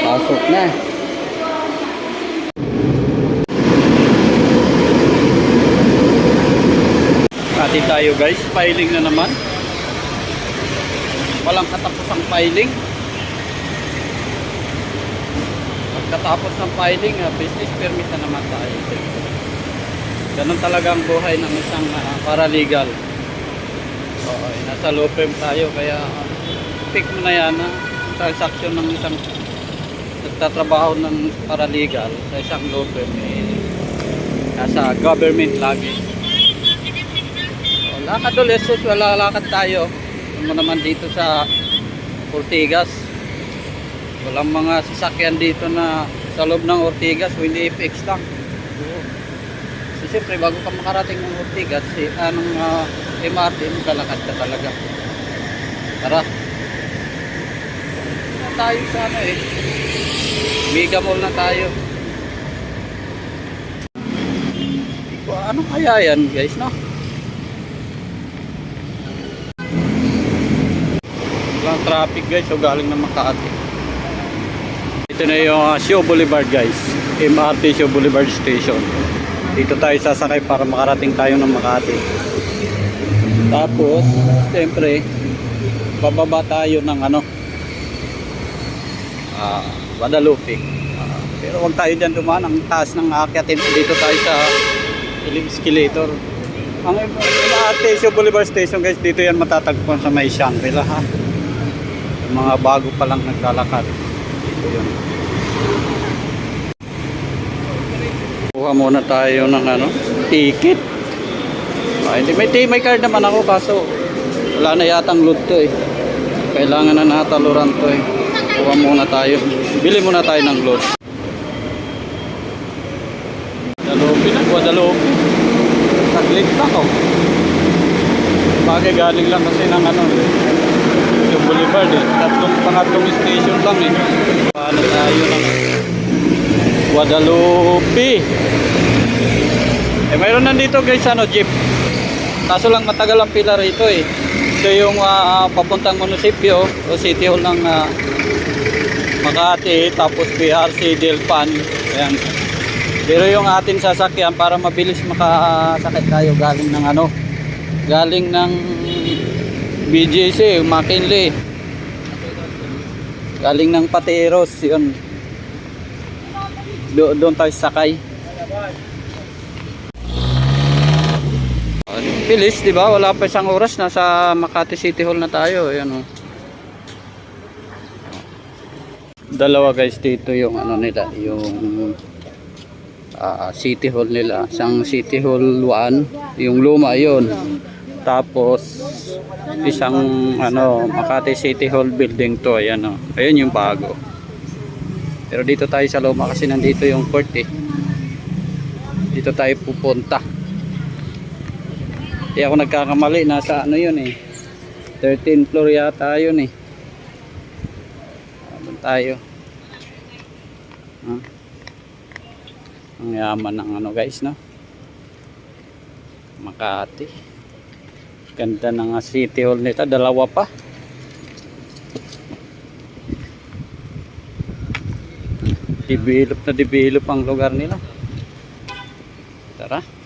Pasok na. Ati tayo guys, filing na naman. Walang katapusang filing. Pagkatapos ng filing, business permit na naman tayo. Ganun talaga ang buhay ng isang paralegal. Okay, nasa law firm tayo, kaya pick mo na yan, transaction ng isang nagtatrabaho ng paralegal sa isang law firm, nasa government lagi. So, lakad ulit, wala lakad tayo. Ano naman dito sa Ortigas, walang mga sasakyan dito na sa loob ng Ortigas, hindi FX lang. So, siyempre bago ka makarating ng Ortigas, MRT, maglalakad ka talaga. Tara, tayo sa Mega Mall na tayo. Ano kaya yan guys, no? Walang traffic guys, so galing na Makati. Ito na yung Shaw Boulevard guys, MRT Shaw Boulevard Station. Dito tayo sasakay para makarating tayo ng Makati. Tapos siyempre bababa tayo ng Guadalupe. Pero huwag tayo dyan dumaan, ang taas ng aakyatin. Dito tayo sa escalator. Ang MRT Shaw Boulevard Station guys, dito yan matatagpuan sa may Shangri-La, ha. Yung mga bago pa lang naglalakad, dito yun. Kuha muna tayo ng ticket. May card naman ako, kaso wala na yatang load to eh. Kailangan na nataluran to eh. Kuha muna tayo. Bili muna tayo ng load. Guadalupe. Saglit na ko. Bagay galing lang kasi ng yung Boulevard eh. Pangatlong station lang eh. Paano tayo ng Guadalupe. Mayroon nandito guys jeep. Kaso lang matagal ang pila rito eh. Ito yung papuntang munisipyo o City Hall ng Makati, tapos PRC, Delpan. Ayan. Pero yung atin sasakyan para mabilis makasakit tayo galing ng galing ng BGC, McKinley. Galing ng Pateros, yun. Doon tayo sakay. Bilis, di ba? Wala pa isang oras, nasa Makati City Hall na tayo. Ayan, oh. Dalawa guys dito yung nila, yung City Hall nila. Isang City Hall 1, yung luma yun. Tapos isang Makati City Hall building to. Ayan, oh. Ayun yung bago. Pero dito tayo sa luma kasi nandito yung court eh. Dito tayo pupunta. Hindi ako nagkakamali, nasa yun eh, 13th floor yata yun eh. Doon tayo. Ang yaman ng guys, no? Makati. Ganda ng City Hall nito, dalawa pa. Develop na develop ang lugar nila. Tara.